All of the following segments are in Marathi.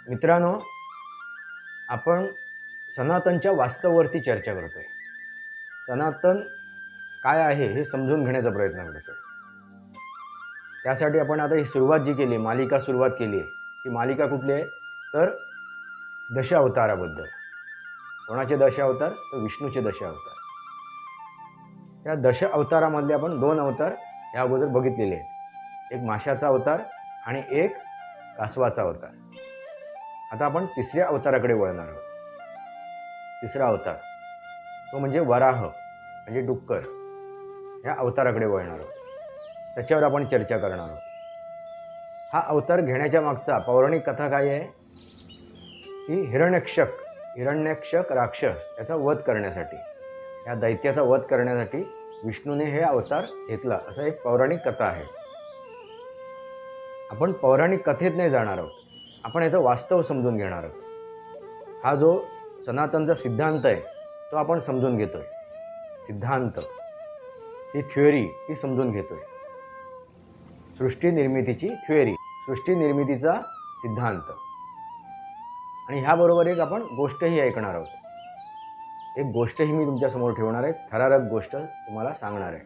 मित्रांनो, आपण सनातनच्या वास्तवावरती चर्चा करतोय. सनातन काय आहे हे समजून घेण्याचा प्रयत्न करतोय. त्यासाठी आपण आता ही सुरुवात जी केली, मालिका सुरुवात केली आहे, ती मालिका कुठली आहे तर दशावताराबद्दल. कोणाचे दशावतार तर विष्णूचे दशावतार. त्या दशावतारामधले आपण 2 अवतार या अगोदर बघितलेले आहेत. एक माशाचा अवतार आणि एक कासवाचा अवतार. आता आपण तिसऱ्या अवताराकडे वळणार आहोत. तिसरा अवतार तो म्हणजे वराह म्हणजे डुक्कर या अवताराकडे वळणार आहोत. त्याच्यावर आपण चर्चा करणार आहोत. हा अवतार घेण्याच्या मागचा पौराणिक कथा काय आहे की हिरण्यक्षक राक्षस याचा वध करण्यासाठी, या दैत्याचा वध करण्यासाठी विष्णूने हे अवतार घेतला, असं एक पौराणिक कथा आहे. आपण पौराणिक कथेत नाही जाणार आहोत, आपण याचं वास्तव समजून घेणार आहोत. हा जो सनातनचा सिद्धांत आहे तो आपण समजून घेतोय. सिद्धांत ही थ्योरी ही समजून घेतोय. सृष्टी निर्मितीची थ्योरी, सृष्टी निर्मितीचा सिद्धांत. आणि ह्याबरोबर एक आपण गोष्टही ऐकणार आहोत. एक गोष्टही मी तुमच्यासमोर ठेवणार आहे, थरारक गोष्ट तुम्हाला सांगणार आहे.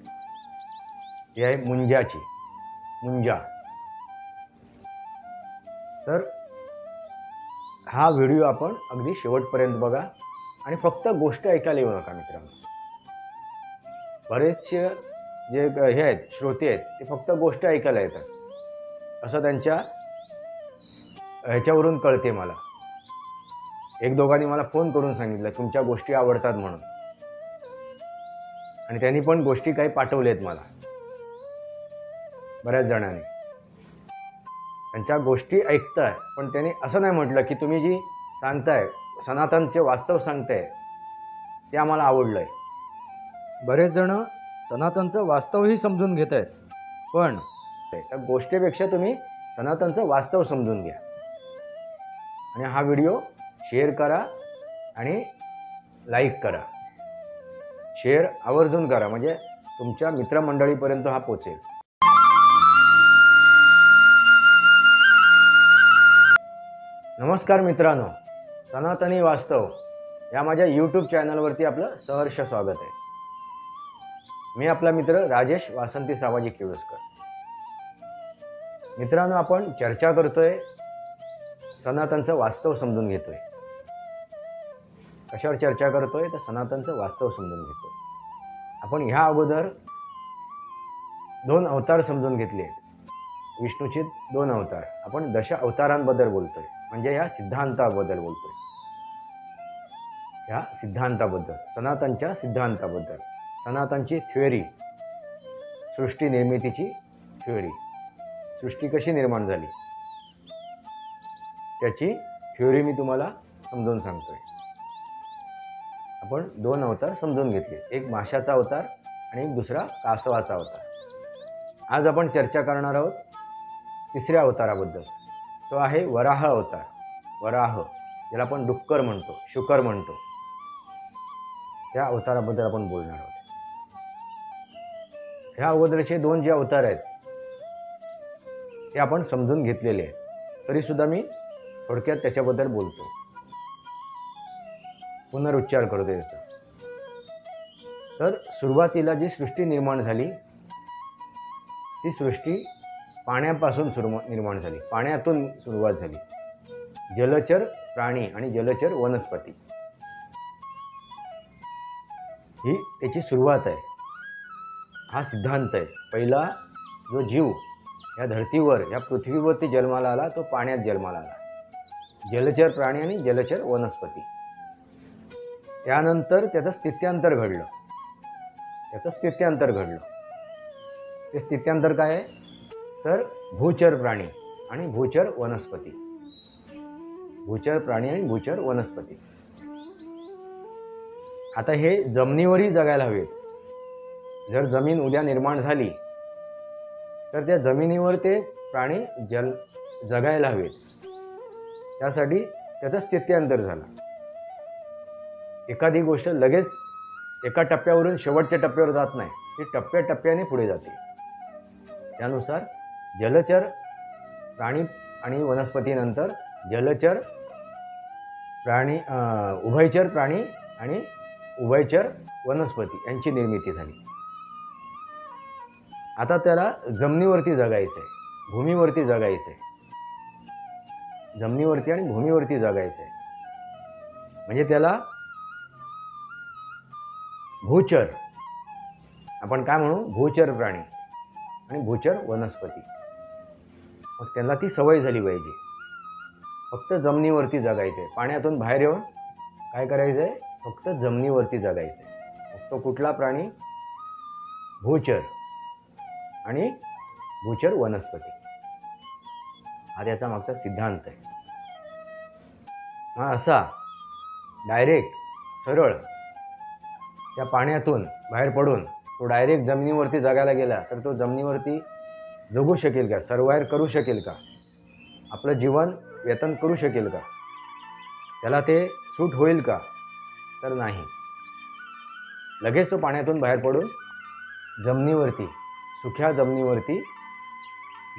ही आहे मुंजाची. मुंजा. तर हा व्हिडिओ आपण अगदी शेवटपर्यंत बघा आणि फक्त गोष्ट ऐकायला येऊ नका मित्रांनो. बरेचसे जे हे आहेत श्रोते आहेत ते फक्त गोष्ट ऐकायला येतात, असं त्यांच्या ह्याच्यावरून कळते मला. एक दोघांनी मला फोन करून सांगितलं तुमच्या गोष्टी आवडतात म्हणून, आणि त्यांनी पण गोष्टी काही पाठवल्यात मला, बऱ्याच जणांनी. त्यांच्या गोष्टी ऐकताय, पण त्यांनी असं नाही म्हटलं की तुम्ही जी सांगताय सनातनचे वास्तव सांगताय ते आम्हाला आवडलंय. बरेच जण सनातनचं वास्तवही समजून घेत आहेत, पण त्या गोष्टीपेक्षा तुम्ही सनातनचं वास्तव समजून घ्या. आणि हा व्हिडिओ शेअर करा आणि लाईक करा. शेअर आवर्जून करा, म्हणजे तुमच्या मित्रमंडळीपर्यंत हा पोचेल. नमस्कार मित्रांनो, सनातनी वास्तव या माझ्या यूट्यूब चॅनलवरती आपलं सहर्ष स्वागत आहे. मी आपला मित्र राजेश वासंती सामाजी किवळस्कर. मित्रांनो, आपण चर्चा करतोय, सनातनचं वास्तव समजून घेतोय. कशावर चर्चा करतोय तर सनातनचं वास्तव समजून घेतोय. आपण ह्या अगोदर 2 अवतार समजून घेतले. विष्णूचे 2 अवतार. आपण दश अवतारांबद्दल बोलतोय, म्हणजे ह्या सिद्धांताबद्दल बोलतोय. ह्या सिद्धांताबद्दल, सनातनच्या सिद्धांताबद्दल, सनातनची थ्योरी, सृष्टी निर्मितीची थ्योरी. सृष्टी कशी निर्माण झाली त्याची थ्योरी मी तुम्हाला समजून सांगतोय. आपण 2 अवतार समजून घेतले, एक माशाचा अवतार आणि एक दुसरा कासवाचा अवतार. आज आपण चर्चा करणार आहोत तिसऱ्या अवताराबद्दल. तो आहे वराह अवतार. वराह, ज्याला आपण डुक्कर म्हणतो, शुकर म्हणतो, त्या अवताराबद्दल आपण बोलणार आहोत. ह्या अगोदरचे 2 जे अवतार आहेत ते आपण समजून घेतलेले आहेत, तरीसुद्धा मी थोडक्यात त्याच्याबद्दल बोलतो, पुनरुच्चार करतो याचा. तर सुरुवातीला जी सृष्टी निर्माण झाली ती सृष्टी पाण्यापासून निर्माण झाली. पाण्यातून सुरुवात झाली. जलचर प्राणी आणि जलचर वनस्पती ही त्याची सुरुवात आहे. हा सिद्धांत आहे. पहिला जो जीव या धर्तीवर, या पृथ्वीवरती जन्माला आला तो पाण्यात जन्माला आला. जलचर प्राणी आणि जलचर वनस्पती. त्यानंतर त्याचं स्थित्यांतर घडलं. ते स्थित्यांतर काय आहे तर भूचर प्राणी आणि भूचर वनस्पती. भूचर प्राणी आणि भूचर वनस्पती. आता हे जमिनीवरही जगायला हवेत. जर जमीन उद्या निर्माण झाली तर त्या जमिनीवर ते प्राणी जगायला हवेत. त्यासाठी त्याचं स्थित्यांतर झालं. एखादी गोष्ट लगेच एका टप्प्यावरून शेवटच्या टप्प्यावर जात नाही, ती टप्प्याटप्प्याने पुढे जाते. त्यानुसार जलचर प्राणी आणि वनस्पतीनंतर जलचर प्राणी, उभयचर प्राणी आणि उभयचर वनस्पती यांची निर्मिती झाली. आता त्याला जमिनीवरती जगायचं आहे, भूमीवरती जगायचं आहे. जमिनीवरती आणि भूमीवरती जगायचं आहे. म्हणजे त्याला भूचर, आपण काय म्हणू, भूचर प्राणी आणि भूचर वनस्पती. मग त्यांना ती सवय झाली पाहिजे, फक्त जमिनीवरती जगायचं आहे. पाण्यातून बाहेर येऊन काय करायचं आहे, फक्त जमिनीवरती जगायचं आहे. मग तो कुठला प्राणी, भूचर आणि भूचर वनस्पती. हा त्याचा मागचा सिद्धांत आहे. मग असा डायरेक्ट सरळ त्या पाण्यातून बाहेर पडून तो डायरेक्ट जमिनीवरती जगायला गेला तर तो जमिनीवरती जगू शकेल का, सर्वाईव्ह करू शकेल का, आपलं जीवन व्यतीत करू शकेल का, त्याला ते सूट होईल का, तर नाही. लगेच तो पाण्यातून बाहेर पडून जमिनीवरती, सुक्या जमिनीवरती,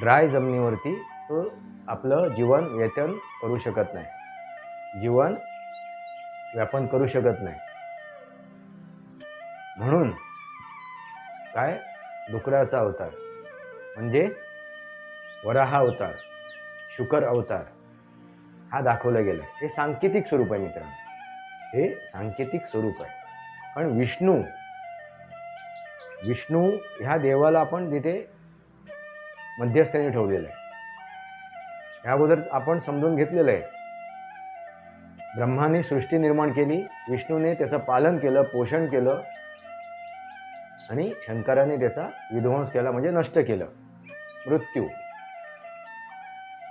ड्राय जमिनीवरती तो आपलं जीवन व्यतीत करू शकत नाही, जीवन व्यापन करू शकत नाही. म्हणून काय, डुकराचा अवतार म्हणजे वराह अवतार, शुकर अवतार हा दाखवला गेला. हे सांकेतिक स्वरूप आहे मित्रांनो, हे सांकेतिक स्वरूप आहे. पण विष्णू ह्या देवाला आपण तिथे मध्यस्थानी ठेवलेलं आहे. ह्या अगोदर आपण समजून घेतलेलं आहे. ब्रह्माने सृष्टी निर्माण केली, विष्णूने त्याचं पालन केलं, पोषण केलं आणि शंकराने त्याचा विध्वंस केला म्हणजे नष्ट केलं, मृत्यू.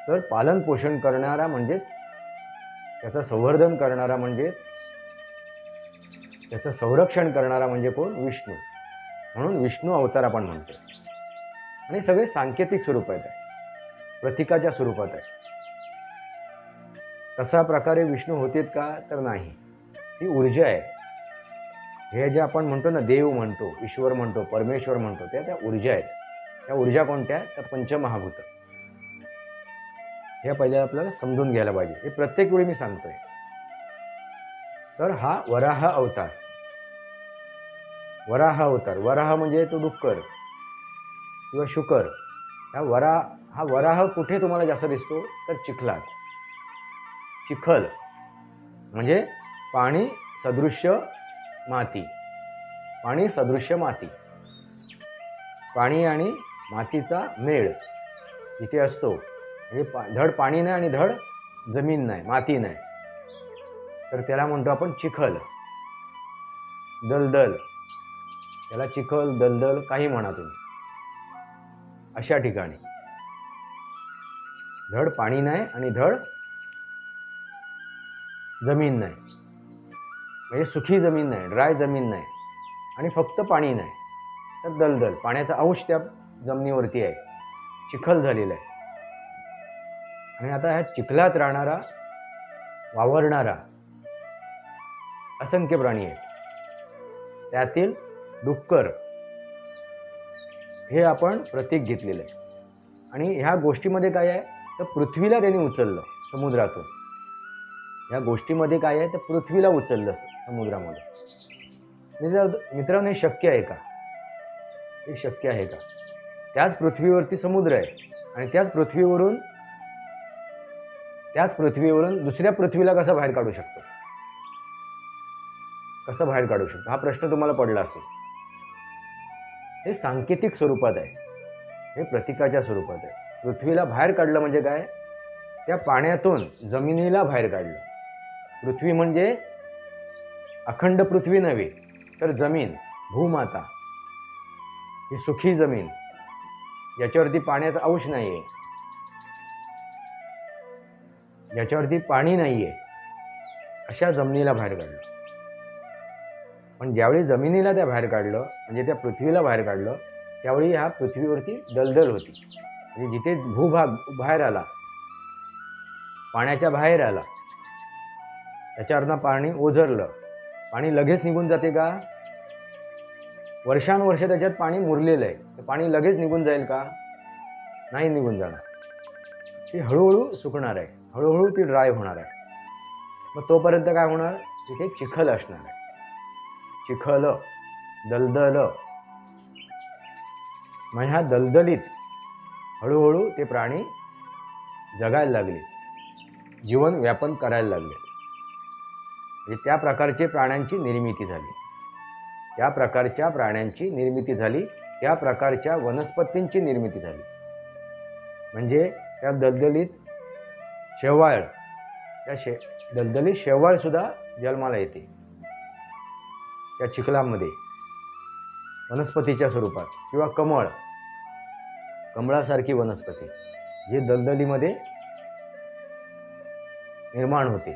तर पालन पोषण करणारा म्हणजे, त्याचं संवर्धन करणारा म्हणजे, त्याचं संरक्षण करणारा म्हणजे कोण, विष्णू. म्हणून विष्णू अवतार आपण म्हणतो. आणि सगळे सांकेतिक स्वरूपात आहे, प्रतीकाच्या स्वरूपात आहे. कशा प्रकारे विष्णू होतेत का, तर नाही, ही ऊर्जा आहे. हे जे आपण म्हणतो ना, देव म्हणतो, ईश्वर म्हणतो, परमेश्वर म्हणतो, त्या ऊर्जा आहेत. त्या ऊर्जा कोणत्या आहेत, तर पंचमहाभूत. हे पहिले आपल्याला समजून घ्यायला पाहिजे. हे प्रत्येक वेळी मी सांगतोय. तर हा वराह अवतार, वराह अवतार, वराह म्हणजे तो डुक्कर किंवा शुकर. हा वराह कुठे तुम्हाला जास्त दिसतो, तर चिखलात. चिखल म्हणजे पाणी सदृश्य माती, पाणी सदृश्य माती. पाणी आणि मातीचा मेळ इथे असतो. म्हणजे धड पाणी नाही आणि धड जमीन नाही, माती नाही, तर त्याला म्हणतो आपण चिखल, दलदल. त्याला चिखल, दलदल काही म्हणा तुम्ही. अशा ठिकाणी धड पाणी नाही आणि धड जमीन नाही, म्हणजे सुखी जमीन नाही, ड्राय जमीन नाही आणि फक्त पाणी नाही, तर दलदल, पाण्याचा अंश त्या जमिनीवरती आहे, चिखल झालेला आहे. आणि आता ह्या चिखलात राहणारा, वावरणारा असंख्य प्राणी आहेत. त्यातील डुक्कर हे आपण प्रतीक घेतलेलं आहे. आणि ह्या गोष्टीमध्ये काय आहे, तर पृथ्वीला त्यांनी उचललं समुद्रातून. ह्या गोष्टीमध्ये काय आहे, तर पृथ्वीला उचललं समुद्रामध्ये. मित्रांनो, हे शक्य आहे का, हे शक्य आहे का? त्याच पृथ्वीवरती समुद्र आहे आणि त्याच पृथ्वीवरून दुसऱ्या पृथ्वीला कसं बाहेर काढू शकतो, कसं बाहेर काढू शकतो, हा प्रश्न तुम्हाला पडला असेल. हे सांकेतिक स्वरूपात आहे, हे प्रतीकाच्या स्वरूपात आहे. पृथ्वीला बाहेर काढलं म्हणजे काय, त्या पाण्यातून जमिनीला बाहेर काढलं. पृथ्वी म्हणजे अखंड पृथ्वी नव्हे, तर जमीन, भूमाता, ही सुखी जमीन ज्याच्यावरती पाण्याचा अंश नाही आहे, ज्याच्यावरती पाणी नाही आहे, अशा जमिनीला बाहेर काढलं. पण ज्यावेळी जमिनीला त्या बाहेर काढलं, म्हणजे त्या पृथ्वीला बाहेर काढलं, त्यावेळी ह्या पृथ्वीवरती दलदल होती. म्हणजे जिथे भूभाग बाहेर आला, पाण्याच्या बाहेर आला, त्याच्यावरनं पाणी ओझरलं. पाणी लगेच निघून जाते का, वर्षानुवर्ष त्याच्यात पाणी मुरलेलं आहे, ते पाणी लगेच निघून जाईल का, नाही निघून जाणार. ते हळूहळू सुकणार आहे. हळूहळू ती ड्राय होणार आहे. मग तोपर्यंत काय होणार, तिथे चिखल असणार आहे. चिखल, दलदल. मग ह्या दलदलीत हळूहळू ते प्राणी जगायला लागले, जीवन व्यापन करायला लागले. म्हणजे त्या प्रकारचे प्राण्यांची निर्मिती झाली, त्या प्रकारच्या प्राण्यांची निर्मिती झाली, त्या प्रकारच्या वनस्पतींची निर्मिती झाली. म्हणजे त्या दलदलीत शेवाळ, त्या दलदलीत शेवाळसुद्धा जन्माला येते, त्या चिखलामध्ये वनस्पतीच्या स्वरूपात. किंवा कमळ, कमळासारखी वनस्पती जी दलदलीमध्ये निर्माण होते,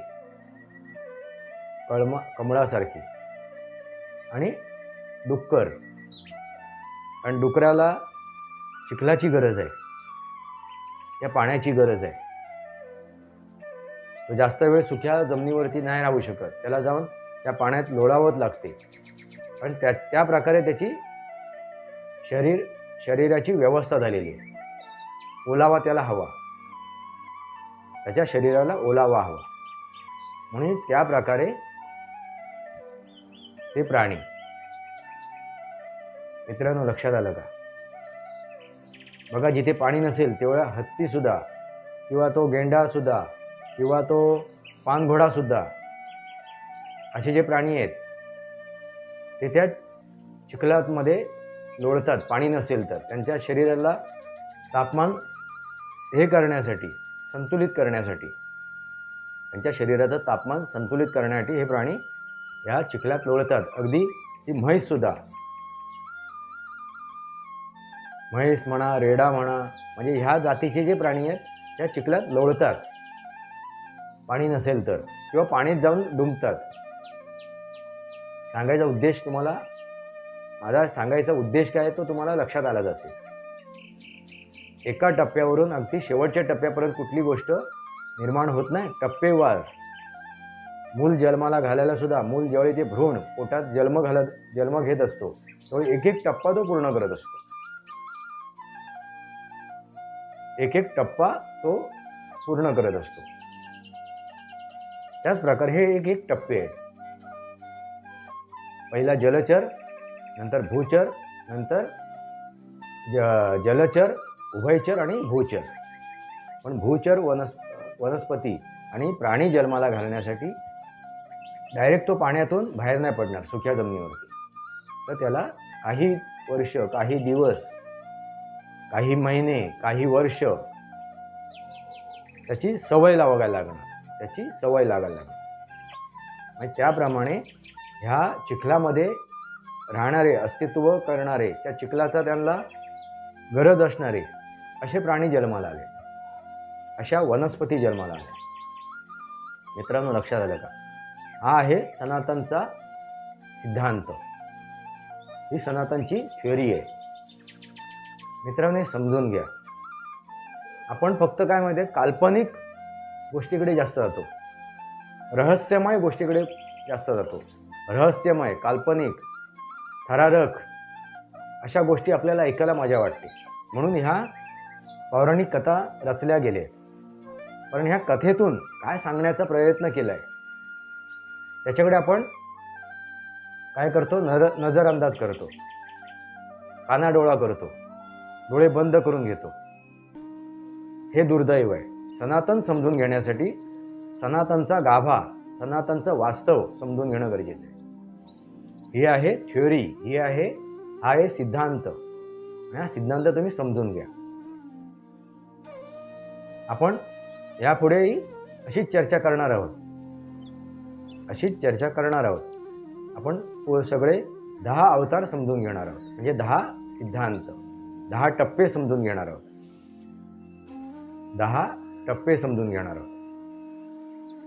कमळासारखी. आणि डुक्कर, आणि डुकराला चिखलाची गरज आहे, त्या पाण्याची गरज आहे. तो जास्त वेळ सुक्या जमिनीवरती नाही राहू शकत, त्याला जाऊन त्या पाण्यात लोळावत लागते. पण त्या प्रकारे त्याची शरीराची व्यवस्था झालेली आहे. ओलावा त्याला हवा, त्याच्या शरीराला ओलावा हवा, म्हणून त्या प्रकारे ते प्राणी. मित्रांनो, लक्षात आलं का? बघा, जिथे पाणी नसेल तेवढा हत्तीसुद्धा, किंवा तो गेंडासुद्धा, किंवा तो पानघोडासुद्धा, असे जे प्राणी आहेत ते त्या चिखलामध्ये लोळतात. पाणी नसेल तर त्यांच्या शरीराला तापमान हे करण्यासाठी, संतुलित करण्यासाठी, त्यांच्या शरीराचं तापमान संतुलित करण्यासाठी हे प्राणी ह्या चिखलात लोळतात. अगदी ती म्हैससुद्धा, म्हैस म्हणा, रेडा म्हणा, म्हणजे ह्या जातीचे जे प्राणी आहेत त्या चिखलात लोळतात पाणी नसेल तर, किंवा पाण्यात जाऊन डुंबतात. सांगायचा उद्देश तुम्हाला, माझा सांगायचा उद्देश काय तो तुम्हाला लक्षात आलाच असेल. एका टप्प्यावरून अगदी शेवटच्या टप्प्यापर्यंत कुठली गोष्ट निर्माण होत नाही. टप्पेवार. मूल जन्माला घालायला सुद्धा, मूल ज्यावेळी ते भ्रूण पोटात जन्म घेत असतो त्यावेळी एक एक टप्पा तो पूर्ण करत असतो. एक एक टप्पा तो पूर्ण करत असतो. त्याच प्रकारे हे एक एक टप्पे आहेत. पहिला जलचर, नंतर भूचर, नंतर जलचर, उभयचर आणि भूचर. पण भूचर वनस्पती आणि प्राणी जन्माला घालण्यासाठी डायरेक्ट तो पाण्यातून बाहेर नाही पडणार सुक्या जमिनीवरती. तर त्याला काही वर्ष, काही दिवस, काही महिने, काही वर्ष त्याची सवय लावायला लागणार, त्याची सवय लागायला लागणार. आणि त्याप्रमाणे ह्या चिखलामध्ये राहणारे, अस्तित्व करणारे, त्या चिखलाचा त्यांना गरज असणारे असे प्राणी जन्माला आले, अशा वनस्पती जन्माला आल्या. मित्रांनो, लक्षात आलं का? हा आहे सनातनचा सिद्धांत, ही सनातनची थ्योरी आहे. मित्रांनो, समजून घ्या. आपण फक्त काय माहिती आहे, काल्पनिक गोष्टीकडे जास्त जातो, रहस्यमय गोष्टीकडे जास्त जातो. रहस्यमय, काल्पनिक, थरारक अशा गोष्टी आपल्याला ऐकायला मजा वाटते, म्हणून ह्या पौराणिक कथा रचल्या गेल्या. पण ह्या कथेतून काय सांगण्याचा प्रयत्न केला आहे त्याच्याकडे आपण काय करतो, नजरअंदाज करतो, कानाडोळा करतो, डोळे बंद करून घेतो. हे दुर्दैव आहे. सनातन समजून घेण्यासाठी सनातनचा गाभा, सनातनचं वास्तव समजून घेणं गरजेचं आहे. ही आहे थ्योरी, हा आहे सिद्धांत. हा सिद्धांत तुम्ही समजून घ्या. आपण यापुढेही अशीच चर्चा करणार आहोत, आपण सगळे 10 अवतार समजून घेणार आहोत, म्हणजे 10 सिद्धांत, 10 टप्पे समजून घेणार आहोत, 10 टप्पे समजून घेणार आहोत.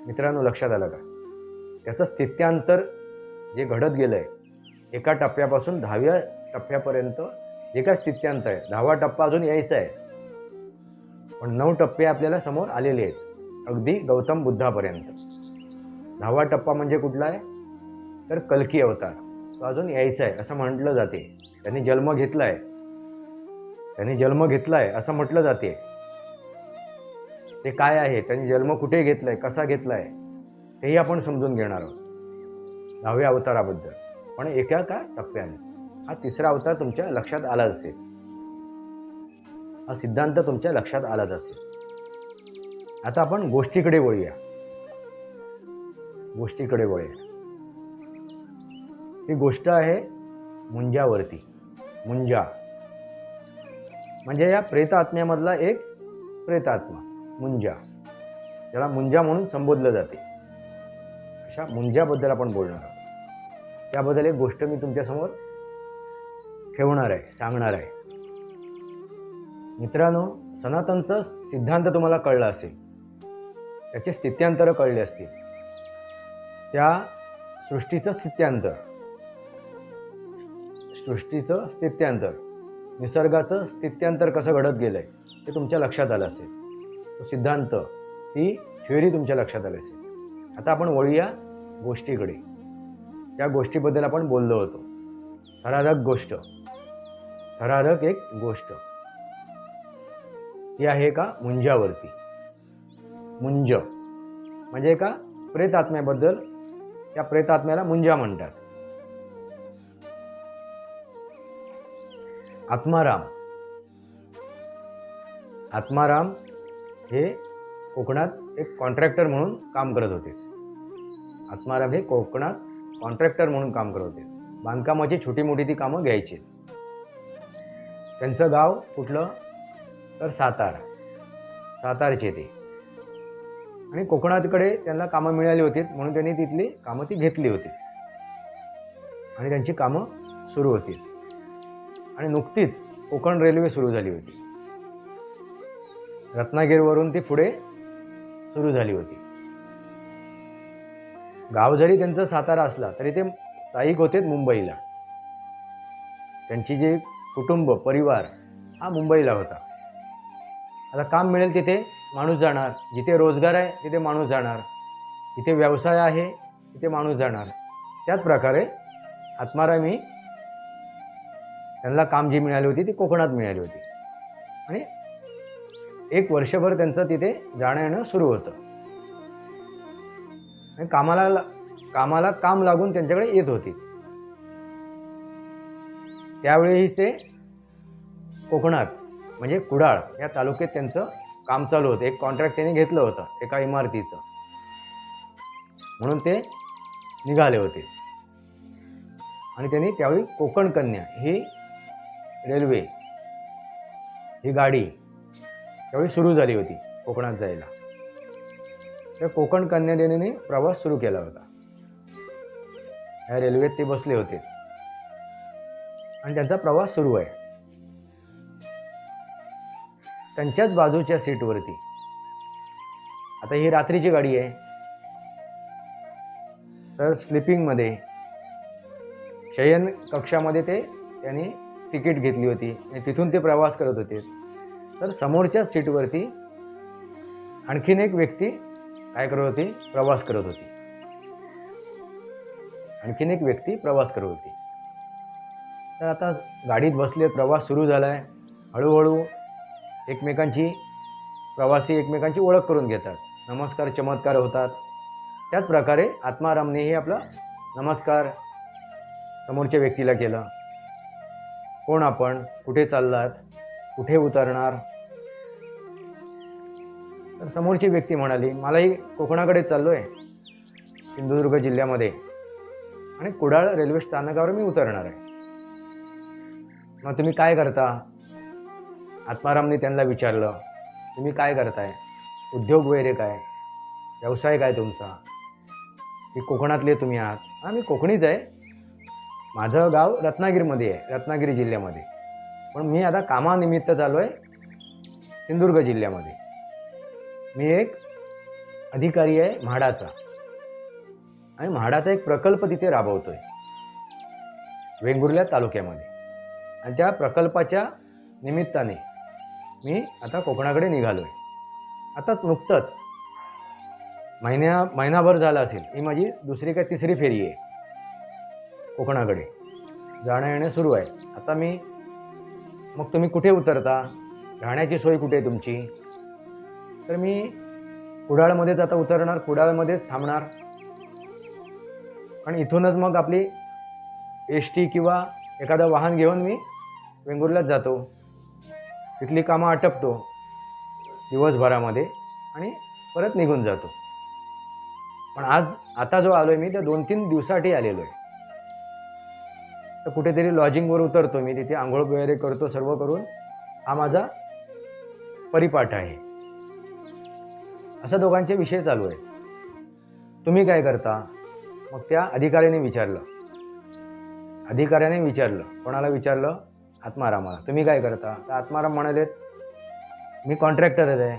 मित्रांनो, लक्षात आलं का? त्याचं स्थित्यांतर जे घडत गेलंय, एका टप्प्यापासून 10व्या टप्प्यापर्यंत जे काय स्थित्यांतर आहे, 10वा टप्पा अजून यायचा आहे. पण 9 टप्पे आपल्याला समोर आलेले आहेत, अगदी गौतम बुद्धापर्यंत. 10वा टप्पा म्हणजे कुठला आहे तर कल्की अवतार, तो अजून यायचा आहे असं म्हटलं जाते. त्यांनी जन्म घेतलाय असं म्हटलं जाते. ते काय आहे, त्यांनी जन्म कुठे घेतलाय, कसा घेतलाय, तेही आपण समजून घेणार आहोत 10व्या अवताराबद्दल. पण एका का टप्प्याने. हा तिसरा अवतार तुमच्या लक्षात आला असेल, हा सिद्धांत तुमच्या लक्षात आलाच असेल. आता आपण गोष्टीकडे वळूया. ही गोष्ट आहे मुंजावरती. मुंजा म्हणजे या प्रेतात्म्यामधला एक प्रेतात्मा मुंजा, त्याला मुंजा म्हणून संबोधलं जाते. अशा मुंजाबद्दल आपण बोलणार आहोत. त्याबद्दल एक गोष्ट मी तुमच्यासमोर ठेवणार आहे, सांगणार आहे. मित्रांनो, सनातनचा सिद्धांत तुम्हाला कळला असेल, त्याचे स्थित्यांतर कळले असतील. त्या सृष्टीचं स्थित्यांतर, निसर्गाचं स्थित्यांतर कसं घडत गेलंय ते तुमच्या लक्षात आलं असेल. तो सिद्धांत, ती थ्योरी तुमच्या लक्षात आली असेल. आता आपण वळूया गोष्टीकडे. त्या गोष्टीबद्दल आपण बोललो होतो. थरारक एक गोष्ट ती आहे का मुंजावरती. मुंज म्हणजे एका प्रेतात्म्याबद्दल, त्या प्रेतात्म्याला मुंजा म्हणतात. आत्माराम हे कोकणात एक कॉन्ट्रॅक्टर म्हणून काम करत होते. आत्माराम हे कोकणात कॉन्ट्रॅक्टर म्हणून काम करत होते. बांधकामाची छोटी मोठी ती कामं घ्यायची. त्यांचं गाव कुठलं तर सातारचे ते. आणि कोकणाकडे त्यांना कामं मिळाली होती, म्हणून त्यांनी तिथली कामं ती घेतली होती आणि त्यांची कामं सुरू होती. आणि नुकतीच कोकण रेल्वे सुरू झाली होती. रत्नागिरीवरून ती पुढे सुरू झाली होती. गाव जरी त्यांचं सातारा असला तरी ते स्थायिक होते मुंबईला. त्यांची जे कुटुंब परिवार हा मुंबईला होता. आता काम मिळेल तिथे माणूस जाणार, जिथे रोजगार आहे तिथे माणूस जाणार, जिथे व्यवसाय आहे तिथे माणूस जाणार. त्याच प्रकारे आत्मारामी त्यांना काम जी मिळाली होती ती कोकणात मिळाली होती. आणि 1 वर्षभर त्यांचं तिथे जाणं येणं सुरू होतं. आणि कामाला काम लागून त्यांच्याकडे येत होती. त्यावेळी ते कोकणात म्हणजे कुडाळ या तालुक्यात त्यांचं काम चालू होतं. एक कॉन्ट्रॅक्ट त्यांनी घेतलं होतं एका इमारतीचं, म्हणून ते निघाले होते. आणि त्यांनी त्यावेळी कोकण कन्या ही रेल्वे, ही गाडी त्यावेळी सुरू झाली होती कोकणात जायला. त्या कोकण कन्यादेवीने प्रवास सुरू केला होता. या रेल्वेत ते बसले होते आणि त्यांचा प्रवास सुरू आहे. त्यांच्याच बाजूच्या सीटवरती, आता ही रात्रीची गाडी आहे, तर स्लीपिंगमध्ये शयन कक्षामध्ये त्यांनी तिकीट घेतली होती आणि तिथून ते प्रवास करत होते. तर समोरच्या सीटवरती आणखीन एक व्यक्ती काय करत होती, प्रवास करत होती. आणखीन एक व्यक्ती प्रवास करत होती. तर आता गाडीत बसले, प्रवास सुरू झाला आहे. हळूहळू प्रवासी एकमेकांची ओळख करून घेतात, नमस्कार चमत्कार होतात. त्याच प्रकारे आत्मारामनेही आपला नमस्कार समोरच्या व्यक्तीला केला. कोण आपण, कुठे चाललात, कुठे उतरणार. तर समोरची व्यक्ती म्हणाली, मलाही कोकणाकडे चाललो आहे, सिंधुदुर्ग जिल्ह्यामध्ये, आणि कुडाळ रेल्वे स्थानकावर मी उतरणार आहे. मग तुम्ही काय करता? आत्मारामने त्यांना विचारलं, तुम्ही काय करताय, उद्योग वगैरे काय, व्यवसाय काय तुमचा, की कोकणातले तुम्ही आहात? हां, मी कोकणीच आहे, माझं गाव रत्नागिरीमध्ये आहे, रत्नागिरी जिल्ह्यामध्ये, पण मी आता कामानिमित्त चाललो आहे सिंधुदुर्ग जिल्ह्यामध्ये. मी एक अधिकारी आहे म्हाडाचा, आणि म्हाडाचा एक प्रकल्प तिथे राबवतोय वेंगुर्ला तालुक्यामध्ये. आणि त्या प्रकल्पाच्या निमित्ताने मी आता कोकणाकडे निघालो आहे. आता नुकतंच महिनाभर झाला असेल, ही माझी दुसरी का तिसरी फेरी आहे. कोकणाकडे जाणं येणं सुरू आहे. आता मग तुम्ही कुठे उतरता, राहण्याची सोय कुठे आहे तुमची? तर मी कुडाळमध्येच आता उतरणार, कुडाळमध्येच थांबणार आणि इथूनच मग आपली एस-टी किंवा एखादं वाहन घेऊन मी वेंगुर्ल्यात जातो. तिथली कामं आटपतो दिवसभरामध्ये आणि परत निघून जातो. पण आता जो आलोय मी, त्या 2-3 दिवसासाठी आलेलो आहे. तर कुठेतरी लॉजिंगवर उतरतो मी, तिथे आंघोळ वगैरे करतो, सर्व करून हा माझा परिपाठ आहे. असं दोघांचे विषय चालू आहे. तुम्ही काय करता? मग त्या अधिकाऱ्याने विचारलं. कोणाला विचारलं? आत्मारामाला. तुम्ही काय करता? तर आत्माराम म्हणाले, मी कॉन्ट्रॅक्टरच आहे.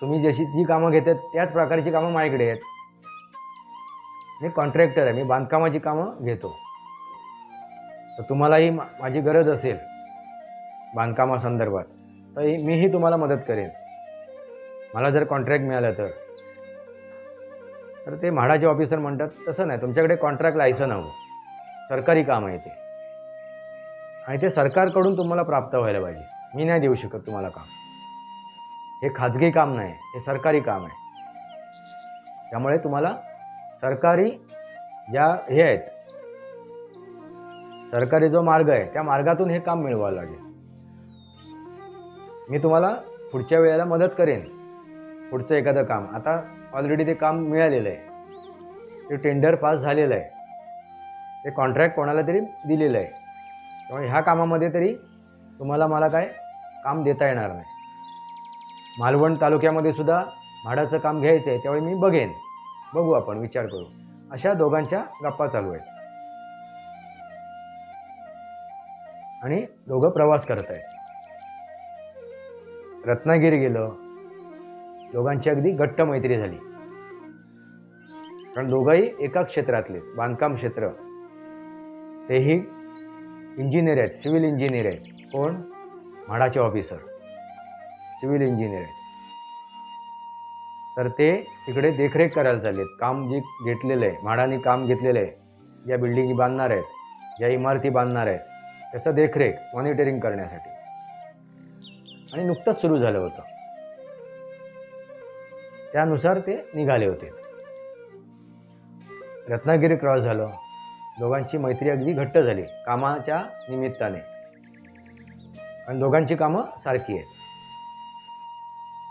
तुम्ही जी कामं घेतात त्याच प्रकारची कामं माझ्याकडे आहेत. मी कॉन्ट्रॅक्टर आहे, मी बांधकामाची कामं घेतो. तर तुम्हालाही माझी गरज असेल बांधकामासंदर्भात तर मीही तुम्हाला मदत करेन. मला जर कॉन्ट्रॅक्ट मिळालं तर ते म्हाडाचे ऑफिसर म्हणतात, तसं नाही, तुमच्याकडे कॉन्ट्रॅक्ट लायसन हवं, सरकारी काम आहे ते आणि ते सरकारकडून तुम्हाला प्राप्त व्हायला पाहिजे. मी नाही देऊ शकत तुम्हाला काम. हे खाजगी काम नाही, हे सरकारी काम आहे. त्यामुळे तुम्हाला सरकारी हे आहेत, सरकारी जो मार्ग आहे त्या मार्गातून हे काम मिळवावं लागेल. मी तुम्हाला पुढच्या वेळेला मदत करेन. पुढचं एखादं काम, आता ऑलरेडी ते काम मिळालेलं आहे, ते टेंडर पास झालेलं आहे, ते कॉन्ट्रॅक्ट कोणाला तरी दिलेलं आहे. त्यामुळे ह्या कामामध्ये तरी तुम्हाला मला काय काम देता येणार नाही. मालवण तालुक्यामध्ये सुद्धा म्हाडाचं काम घ्यायचं आहे, त्यावेळी मी बघू, आपण विचार करू. अशा दोघांच्या गप्पा चालू आहेत आणि दोघं प्रवास करत आहेत. रत्नागिरी गेलं, दोघांची अगदी घट्ट मैत्री झाली, कारण दोघंही एका क्षेत्रातले, बांधकाम क्षेत्र. तेही इंजिनियर आहेत, सिव्हिल इंजिनियर आहेत. कोण? म्हाडाचे ऑफिसर, सिव्हिल इंजिनियर आहेत. तर ते तिकडे देखरेख करायला चाललेत. काम जे घेतलेलं आहे, म्हाडाने काम घेतलेलं आहे, ज्या बिल्डिंगी बांधणार आहेत, ज्या इमारती बांधणार आहेत, त्याचं देखरेख, मॉनिटरिंग करण्यासाठी. आणि नुकतंच सुरू झालं होतं, त्यानुसार ते निघाले होते. रत्नागिरी क्रॉस झालं, दोघांची मैत्री अगदी घट्ट झाली कामाच्या निमित्ताने, आणि दोघांची कामं सारखी आहेत.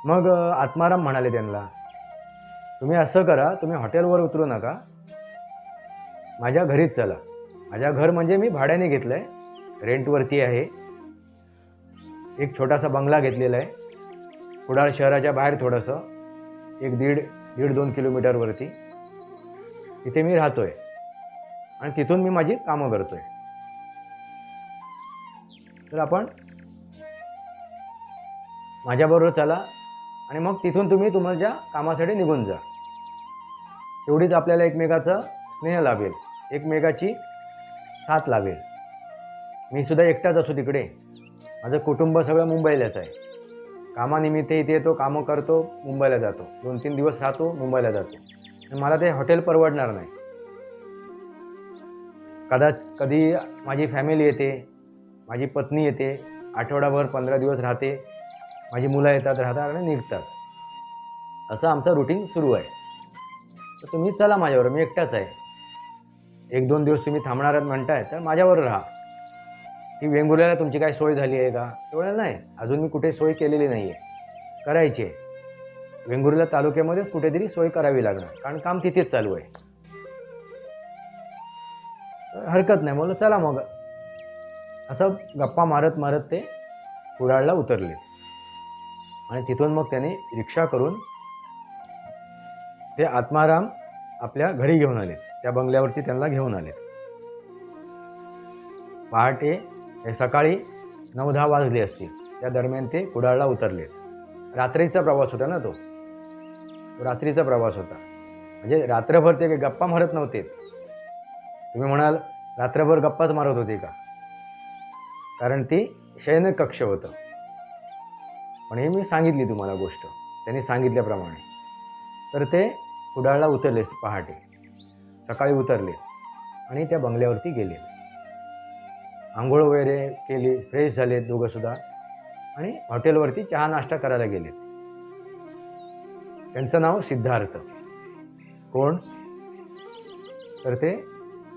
मग आत्माराम म्हणाले त्यांना, तुम्ही असं करा, तुम्ही हॉटेलवर उतरू नका, माझ्या घरीच चला. माझ्या घर म्हणजे मी भाड्याने घेतलं आहे, रेंटवरती आहे. एक छोटासा बंगला घेतलेला आहे कुडाळ शहराच्या बाहेर, थोडंसं 1-1.5-2 किलोमीटरवरती. तिथे मी राहतोय आणि तिथून मी माझी कामं करतोय. तर आपण माझ्याबरोबर चला आणि मग तिथून तुम्ही तुमच्या कामासाठी निघून जा. तेवढीच आपल्याला एकमेकाचा स्नेह लाभेल, एकमेकाची साथ लाभेल. मी सुद्धा एकटाच असू तिकडे, माझं कुटुंब सगळं मुंबईलाच आहे. कामानिमित्त इथे येतो, कामं करतो, मुंबईला जातो, 2-3 दिवस राहतो, मुंबईला जातो. मला ते हॉटेल परवडणार नाही. कधी माझी फॅमिली येते, माझी पत्नी येते, आठवडाभर 15 दिवस राहते, माझी मुलं येतात, राहतात आणि निघतात. असं आमचं रुटीन सुरू आहे. तर तुम्ही चला माझ्यावर, मी एकटाच आहे. 1-2 दिवस तुम्ही थांबणार आहात म्हणताय, तर माझ्यावर राहा. की वेंगुर्ल्याला तुमची काय सोय झाली आहे का? तेवढं नाही, अजून मी कुठे सोय केलेली नाही आहे, करायची आहे. वेंगुर्ला तालुक्यामध्येच कुठेतरी सोय करावी लागणार, कारण काम तिथेच चालू आहे. हरकत नाही, म्हणलं चला मग. असं गप्पा मारत मारत ते कुडाळला उतरले आणि तिथून मग त्याने रिक्षा करून ते आत्माराम आपल्या घरी घेऊन आले, त्या बंगल्यावरती त्यांना घेऊन आले. पहाटे सकाळी 9-10 वाजले असतील, त्या दरम्यान ते कुडाळला उतरले. रात्रीचा प्रवास होता ना, तो रात्रीचा प्रवास होता. म्हणजे रात्रभर ते गप्पा मारत नव्हते. तुम्ही म्हणाल रात्रभर गप्पाच मारत होते का? कारण ती शयनकक्ष होतं. पण हे मी सांगितली तुम्हाला गोष्ट, त्यांनी सांगितल्याप्रमाणे. तर ते कुडाळला उतरले पहाटे, सकाळी उतरले आणि त्या बंगल्यावरती गेले. आंघोळ वगैरे केली, फ्रेश झाले दोघंसुद्धा आणि हॉटेलवरती चहा नाश्ता करायला गेले. त्यांचं नाव सिद्धार्थ. कोण? तर ते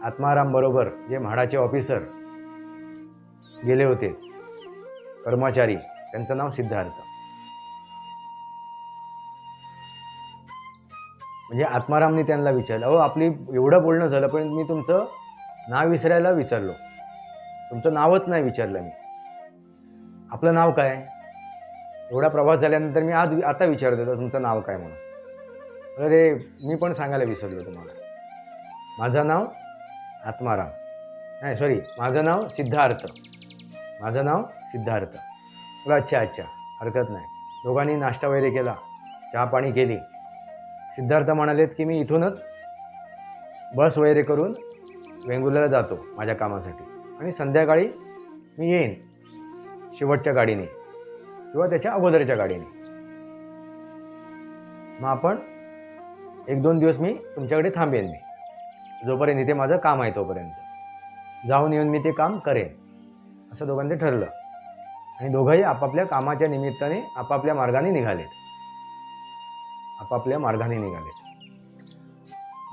आत्माराम बरोबर जे म्हाडाचे ऑफिसर गेले होते, कर्मचारी, त्यांचं नाव सिद्धार्थ. म्हणजे आत्मारामने त्यांना विचारलं, अहो आपली एवढं बोलणं झालं पण मी तुमचं नाव विसरायला विचारलो, तुमचं नावच नाही विचारलं मी. आपलं नाव काय? एवढा प्रवास झाल्यानंतर मी आता विचारत होतो तुमचं नाव काय म्हणून. अरे मी पण सांगायला विसरलो तुम्हाला. माझं नाव आत्माराम, नाही सॉरी, माझं नाव सिद्धार्थ. माझं नाव सिद्धार्थ. अच्छा अच्छा, हरकत नाही. दोघांनी नाश्ता वगैरे केला, चहा पाणी केली. सिद्धार्थ म्हणालेत की मी इथूनच बस वगैरे करून वेंगुर्ल्याला जातो माझ्या कामासाठी आणि संध्याकाळी मी येईन शेवटच्या गाडीने किंवा त्याच्या अगोदरच्या गाडीने. मग आपण 1-2 दिवस मी तुमच्याकडे थांबेन, मी जोपर्यंत इथे माझं काम आहे तोपर्यंत जाऊन येऊन मी ते काम करेन, असं दोघांचं ठरलं. आणि दोघंही आपापल्या कामाच्या निमित्ताने आपापल्या मार्गाने निघालेत.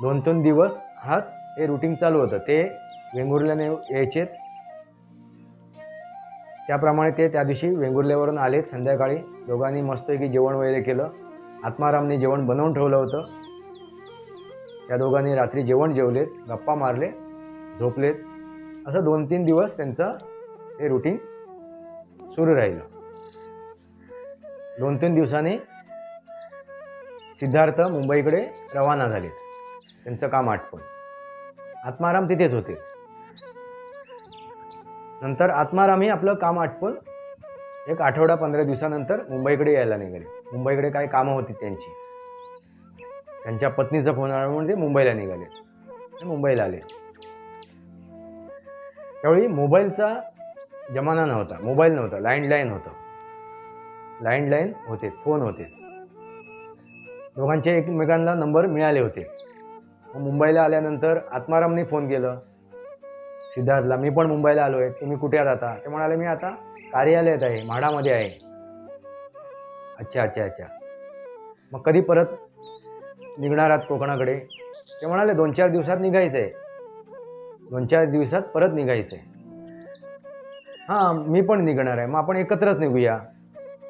2-3 दिवस हे रुटीन चालू होतं. ते वेंगुर्ल्याने यायचेत, त्याप्रमाणे ते त्या दिवशी वेंगुर्ल्यावरून आलेत. संध्याकाळी दोघांनी मस्तपैकी जेवण वगैरे केलं. आत्मारामने जेवण बनवून ठेवलं होतं. त्या दोघांनी रात्री जेवलेत, गप्पा मारले, झोपलेत. असं 2-3 दिवस त्यांचं हे रुटीन सुरू राहिलं. 2-3 दिवसांनी सिद्धार्थ मुंबईकडे रवाना झाले, त्यांचं काम आटपून. आत्माराम तिथेच होते. नंतर आत्मारामही आपलं काम आटपून 1 आठवडा 15 दिवसानंतर मुंबईकडे यायला निघाले. मुंबईकडे काही कामं होती त्यांची. त्यांच्या पत्नीचा फोन आला म्हणून ते मुंबईला निघाले. मुंबईला आले. त्यावेळी मोबाईलचा जमाना नव्हता, मोबाईल नव्हता, लँडलाईन होतं. लँडलाईन होते, फोन होते. दोघांचे एकमेकांना नंबर मिळाले होते. मुंबईला आल्यानंतर आत्मारामने फोन केलं सिद्धार्थला, मी पण मुंबईला आलो आहे, तुम्ही कुठे आहात आता? ते म्हणाले मी आता कार्यालयात आहे, म्हाडामध्ये आहे. अच्छा अच्छा अच्छा, मग कधी परत निघणार आहात कोकणाकडे? ते म्हणाले 2-4 दिवसात निघायचं आहे, 2-4 दिवसात परत निघायचं आहे. हां मी पण निघणार आहे, मग आपण एकत्रच निघूया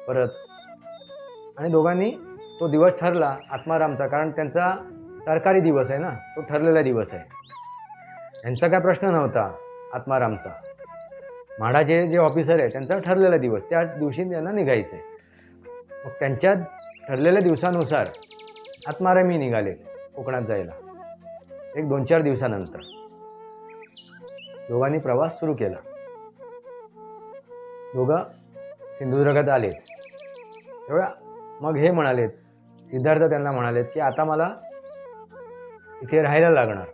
परत. आणि दोघांनी तो दिवस ठरला आत्मारामचा, कारण त्यांचा सरकारी दिवस आहे ना, तो ठरलेला दिवस आहे. यांचा काय प्रश्न नव्हता आत्मारामचा. म्हाडाचे जे ऑफिसर आहे त्यांचा ठरलेला दिवस, त्या दिवशी त्यांना निघायचं आहे. मग त्यांच्या ठरलेल्या दिवसानुसार आत्मारामही निघाले कोकणात जायला. 1-2-4 दिवसानंतर दोघांनी प्रवास सुरू केला. दोघं सिंधुदुर्गात आले. तेव्हा मग हे म्हणालेत, सिद्धार्थ त्यांना म्हणालेत की आता मला इथे राहायला लागणार,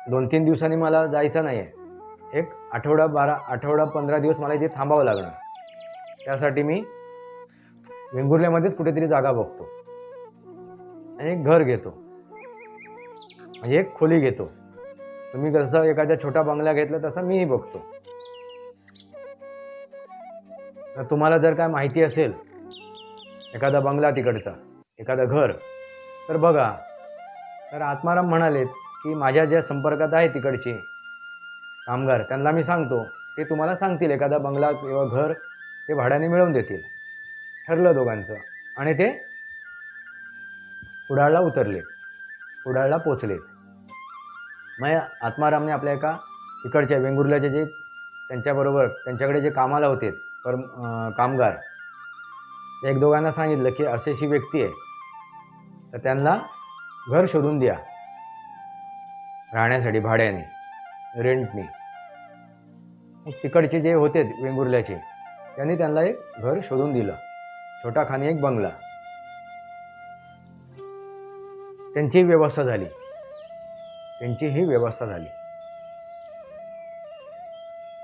2-3 दिवसांनी मला जायचं नाही आहे, 1 आठवडा 15 दिवस मला इथे थांबावं लागणार. त्यासाठी मी वेंगुर्ल्यामध्येच कुठेतरी जागा बघतो आणि एक घर घेतो, म्हणजे एक खोली घेतो. तुम्ही कसं एखाद्या छोटा बंगला घेतला तसं मीही बघतो. तर तुम्हाला जर काय माहिती असेल एखादा बंगला तिकडचा, एखादं घर, तर बघा. तर आत्माराम म्हणालेत की माझ्या ज्या संपर्कात आहे तिकडचे कामगार, त्यांना मी सांगतो, ते तुम्हाला सांगतील एखादा बंगला किंवा घर ते भाड्याने मिळवून देतील. ठरलं दोघांचं. आणि ते कुडाळला उतरले, कुडाळला पोचले. मग आत्मारामने आपल्या एका इकडच्या वेंगुर्ल्याचे जे त्यांच्याबरोबर त्यांच्याकडे जे कामाला होते कामगार, 1-2 सांगितलं की अशी व्यक्ती आहे, तर त्यांना घर शोधून द्या राहण्यासाठी भाड्याने, रेंटने. मग तिकडचे जे होते वेंगुर्ल्याचे, त्यांनी त्यांना एक घर शोधून दिलं, छोटा खानी एक बंगला. त्यांची व्यवस्था झाली, त्यांची ही व्यवस्था झाली.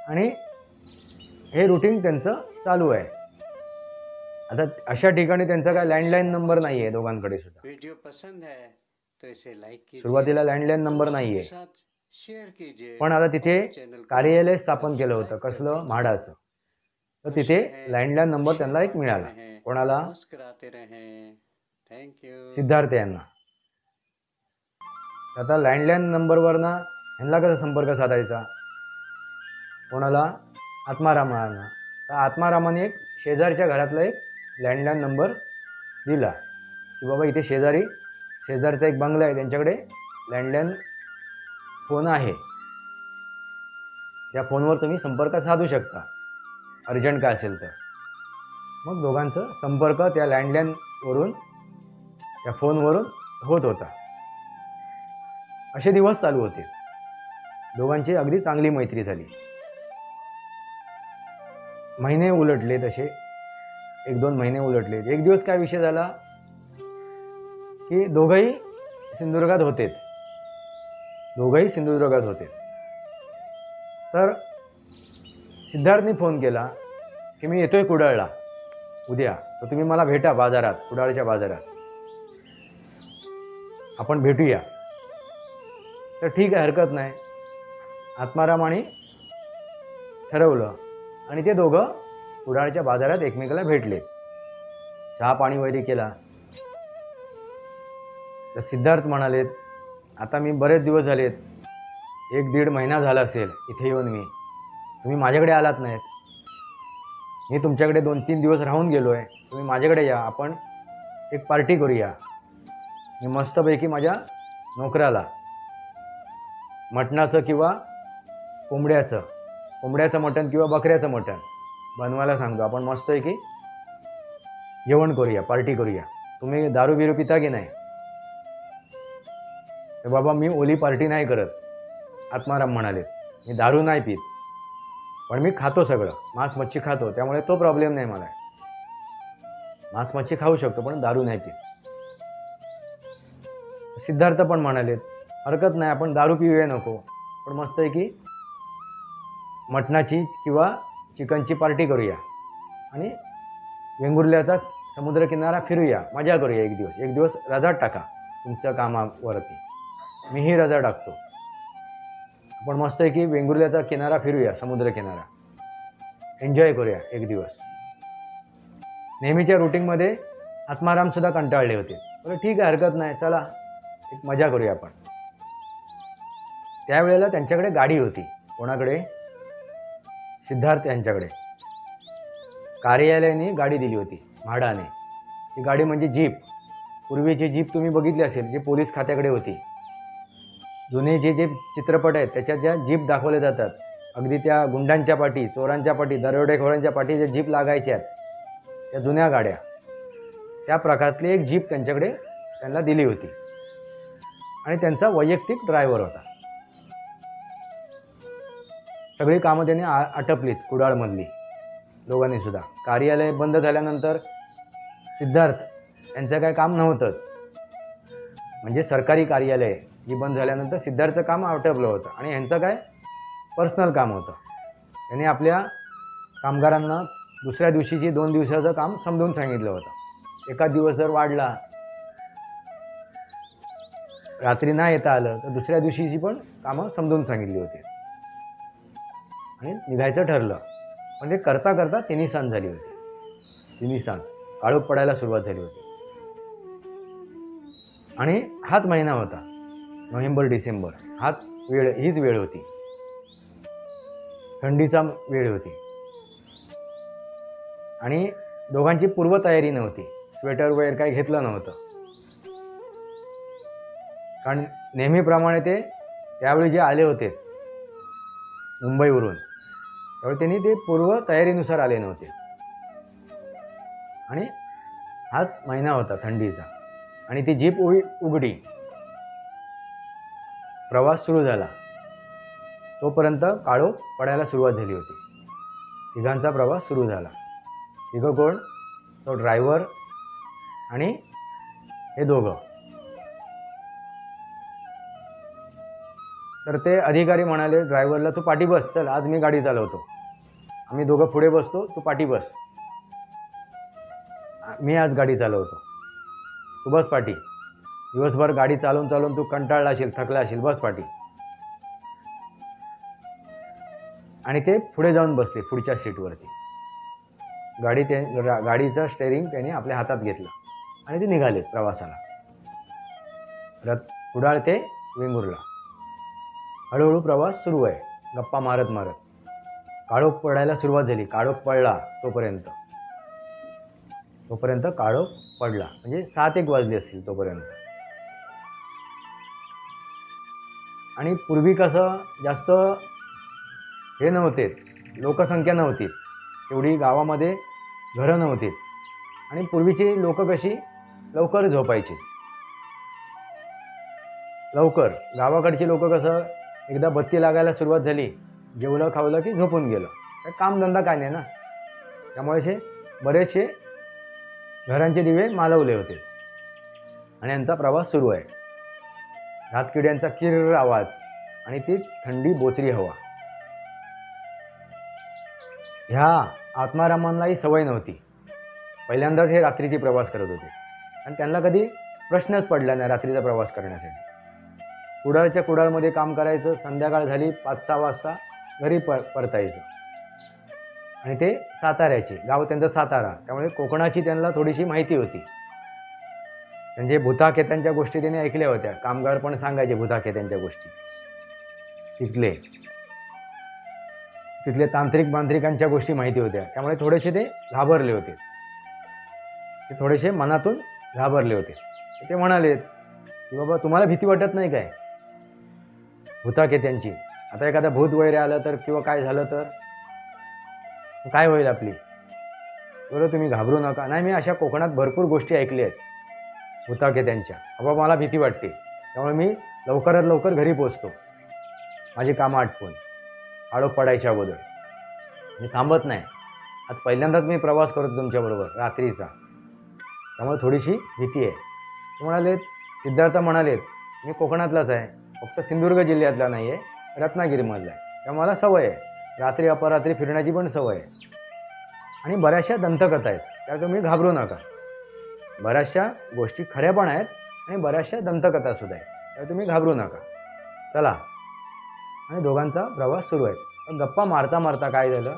आणि हे रुटीन त्यांचं चालू आहे. आता अशा ठिकाणी त्यांचा काय लँडलाईन नंबर नाही आहे दोघांकडे सुद्धा. वीडियो पसंद है तो इसे लाइक कीजिए, सुरुवातीला लँडलाईन नंबर नाही आहे, शेअर कीजिए. पण आता तिथे कार्यालय स्थापन केलं होतं कसलं, म्हाडाचं. तर तिथे लँडलाईन नंबर त्यांना एक मिळाला. कोणाला? मुस्कुराते रहें. Thank you. सिद्धार्थ यांना. आता लँडलाईन नंबरवरनं ह्यांना कसा संपर्क साधायचा? कोणाला? आत्मारामांना. तर आत्मारामाने एक शेजारच्या घरातला एक लँडलाईन नंबर दिला की बाबा इथे शेजारचा एक बंगला आहे, त्यांच्याकडे लँडलाईन फोन आहे, त्या फोनवर तुम्ही संपर्क साधू शकता अर्जंट काय असेल तर. मग दोघांचा संपर्क त्या लँडलाईनवरून, त्या फोनवरून होत होता. असे दिवस चालू होते. दोघांची अगदी चांगली मैत्री झाली. महिने उलटले, तसे 1-2 महिने उलटले. एक दिवस काय विषय झाला की दोघंही सिंधुदुर्गात होते. तर सिद्धार्थने फोन केला की मी येतोय कुडाळला उद्या, तर तुम्ही मला भेटा बाजारात, कुडाळच्या बाजारात, आपण भेटूया. तर ठीक आहे, हरकत नाही. आत्मारामाने ठरवलं आणि ते दोघं कुडाळच्या बाजारात एकमेकाला भेटले. चहा पाणी वगैरे केला. तर सिद्धार्थ म्हणालेत, आता मी बरेच दिवस झालेत, 1-1.5 महिना झाला असेल इथे येऊन तुम्ही माझ्याकडे आलात नाहीत. मी तुमच्याकडे 2-3 दिवस राहून गेलो आहे, तुम्ही माझ्याकडे या, आपण एक पार्टी करूया. मी मस्तपैकी माझ्या नोकराला मटणाचं किंवा कोंबड्याचं मटण किंवा बकऱ्याचं मटण बनवायला सांगतो. आपण मस्तपैकी जेवण करूया, पार्टी करूया. तुम्ही दारू बिरू पिता की नाही? तर बाबा मी ओली पार्टी नाही करत, आत्माराम म्हणाले. मी दारू नाही पित, पण मी खातो सगळं, मांस मच्छी खातो, त्यामुळे तो प्रॉब्लेम नाही मला. मांस मच्छी खाऊ शकतो पण दारू नाही पित. सिद्धार्थ पण म्हणाले, हरकत नाही, आपण दारू पिऊया नको, पण मस्तपैकी मटणाची किंवा चिकनची पार्टी करूया आणि वेंगुर्ल्याचा समुद्रकिनारा फिरूया, मजा करूया. एक दिवस रजा टाका तुमच्या कामावरती, मीही रजा टाकतो. आपण मस्तपैकी वेंगुर्ल्याचा किनारा फिरूया, समुद्रकिनारा एन्जॉय करूया एक दिवस. नेहमीच्या रुटीनमध्ये आत्मारामसुद्धा कंटाळले होते. बरं ठीक आहे, हरकत नाही, चला एक मजा करूया आपण. त्यावेळेला त्यांच्याकडे गाडी होती. कोणाकडे? सिद्धार्थ यांच्याकडे. कार्यालयाने गाडी दिली होती भाड्याने. ती गाडी म्हणजे जीप. पूर्वीची जीप तुम्ही बघितली असेल, जी पोलीस खात्याकडे होती. जुने जे चित्रपट आहेत त्याच्यात ज्या जीप दाखवले जातात, अगदी त्या गुंडांच्या पाठी, चोरांच्या पाठी, दरोडेखोरांच्या पाठी ज्या जीप लागायच्या त्या जुन्या गाड्या, त्या प्रकारातली एक जीप त्यांना दिली होती आणि त्यांचा वैयक्तिक ड्रायव्हर होता. सगळी कामं त्यांनी आटपलीत कुडाळमधली दोघांनी सुद्धा. कार्यालय बंद झाल्यानंतर सिद्धार्थ यांचं काय काम नव्हतंच, म्हणजे सरकारी कार्यालय जी बंद झाल्यानंतर सिद्धार्थचं काम आटपलं होतं आणि यांचं काय पर्सनल काम होतं. त्यांनी आपल्या कामगारांना दुसऱ्या दिवशीची 2 दिवसाचं काम समजून सांगितलं होतं. एका दिवस जर वाढला, रात्री नाही येता आलं, तर दुसऱ्या दिवशीची पण कामं समजून सांगितली होती आणि निघायचं ठरलं. म्हणजे करता करता 3 सांज झाली होती. 3 सांज काळोख पडायला सुरुवात झाली होती आणि हाच महिना होता, नोव्हेंबर-डिसेंबर. हीच वेळ होती, थंडीचा वेळ होती आणि दोघांची पूर्वतयारी नव्हती. स्वेटर वगैरे काही घेतलं नव्हतं, कारण नेहमीप्रमाणे ते त्यावेळी जे आले होते मुंबईवरून, त्यावेळी त्यांनी ते पूर्वतयारीनुसार आले नव्हते. आणि हाच महिना होता थंडीचा आणि ती जीप उघडी. प्रवास सुरू झाला. तोपर्यंत काळोख पडायला सुरुवात झाली होती. तिघांचा प्रवास सुरू झाला. तिघं कोण? तो ड्रायव्हर आणि हे दोघं. तर ते अधिकारी म्हणाले ड्रायव्हरला, तू पाठी बस, चल आज मी गाडी चालवतो, आम्ही दोघं पुढे बसतो, तू पाठी बस, मी आज गाडी चालवतो, तू बस पाठी. दिवसभर गाडी चालवून तू कंटाळला असेल, थकला असेल, बस पाठी. आणि ते पुढे जाऊन बसले पुढच्या सीटवरती. गाडीचं स्टेअरिंग त्याने आपल्या हातात घेतलं आणि ते निघाले प्रवासाला. कुडाळ ते वेंगुर्ला. हळूहळू प्रवास सुरू आहे, गप्पा मारत मारत. काळोख पडायला सुरुवात झाली. काळोख पडला तोपर्यंत काळोख पडला म्हणजे 7-1 वाजले असतील तोपर्यंत. आणि पूर्वी कसं जास्त हे नव्हते, लोकसंख्या नव्हती एवढी, गावामध्ये घरं नव्हती. आणि पूर्वीची लोक कशी लवकर झोपायची. लवकर गावाकडची लोक कसं एकदा बत्ती लागायला सुरुवात झाली, जेवलं खावलं की झोपून गेलं. काय कामधंदा काय नाही ना, त्यामुळे बरेचसे घरांचे दिवे मालवले होते. आणि यांचा प्रवास सुरू आहे. रातकिड्यांचा किर्र आवाज आणि ती थंडी बोचरी हवा. ह्या आत्मारामांनाही सवय नव्हती. पहिल्यांदाच हे रात्रीची प्रवास करत होते आणि त्यांना कधी प्रश्नच पडला नाही रात्रीचा प्रवास करण्यासाठी. कुडाळच्या कुडाळमध्ये काम करायचं, संध्याकाळ झाली 5-6 वाजता घरी परतायचं. आणि ते साताऱ्याचे, गाव त्यांचं सातारा, त्यामुळे कोकणाची त्यांना थोडीशी माहिती होती. म्हणजे भूताखेत्यांच्या गोष्टी त्यांनी ऐकल्या होत्या. कामगार पण सांगायचे भूताखेत्यांच्या गोष्टी. तिथले तांत्रिक मांत्रिकांच्या गोष्टी माहिती होत्या. त्यामुळे थोडेसे ते घाबरले होते. ते थोडेसे मनातून घाबरले होते. ते म्हणालेत की बाबा तुम्हाला भीती वाटत नाही काय भूताखेत्यांची? आता एखादा भूत वगैरे आलं तर किंवा काय झालं तर काय होईल आपली? बरं तुम्ही घाबरू नका. नाही, मी अशा कोकणात भरपूर गोष्टी ऐकल्या आहेत भूताखेत्यांच्या. बाबा मला भीती वाटते, त्यामुळे मी लवकरात लवकर घरी पोचतो माझी कामं आटपून आळोख पडायच्या अगोदर. मी थांबत नाही. आज पहिल्यांदाच मी प्रवास करतो तुमच्याबरोबर रात्रीचा, त्यामुळे थोडीशी भीती आहे. ते म्हणालेत, सिद्धार्थ म्हणालेत, मी कोकणातलाच आहे, फक्त सिंधुदुर्ग जिल्ह्यातला नाही आहे, रत्नागिरीमधला आहे. त्यामुळे मला सवय आहे रात्री अपरात्री फिरण्याची पण सवय आहे. आणि बऱ्याचशा दंतकथा आहेत, त्या तुम्ही घाबरू नका. बऱ्याचशा गोष्टी खऱ्या पण आहेत आणि बऱ्याचशा दंतकथासुद्धा आहेत, त्या तुम्ही घाबरू नका. चला. आणि दोघांचा प्रवास सुरू आहे. पण गप्पा मारता मारता काय झालं,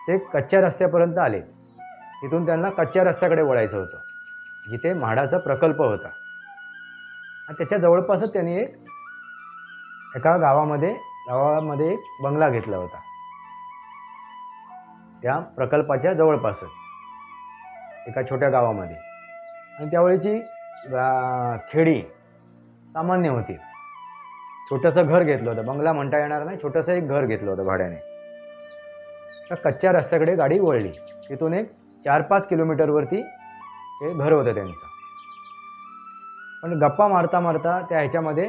ते कच्च्या रस्त्यापर्यंत आले. तिथून त्यांना कच्च्या रस्त्याकडे वळायचं होतं, जिथे म्हाडाचा प्रकल्प होता. आणि त्याच्या जवळपासच त्यांनी एका गावामध्ये एक बंगला घेतला होता. त्या प्रकल्पाच्या जवळपासच एका छोट्या गावामध्ये. आणि त्यावेळेची खेडी सामान्य होती. छोटंसं घर घेतलं होतं, बंगला म्हणता येणार नाही, छोटंसं एक घर घेतलं होतं भाड्याने. तर कच्च्या रस्त्याकडे गाडी वळली. तिथून एक 4-5 किलोमीटरवरती हे घर होतं त्यांचं. पण गप्पा मारता मारता त्या ह्याच्यामध्ये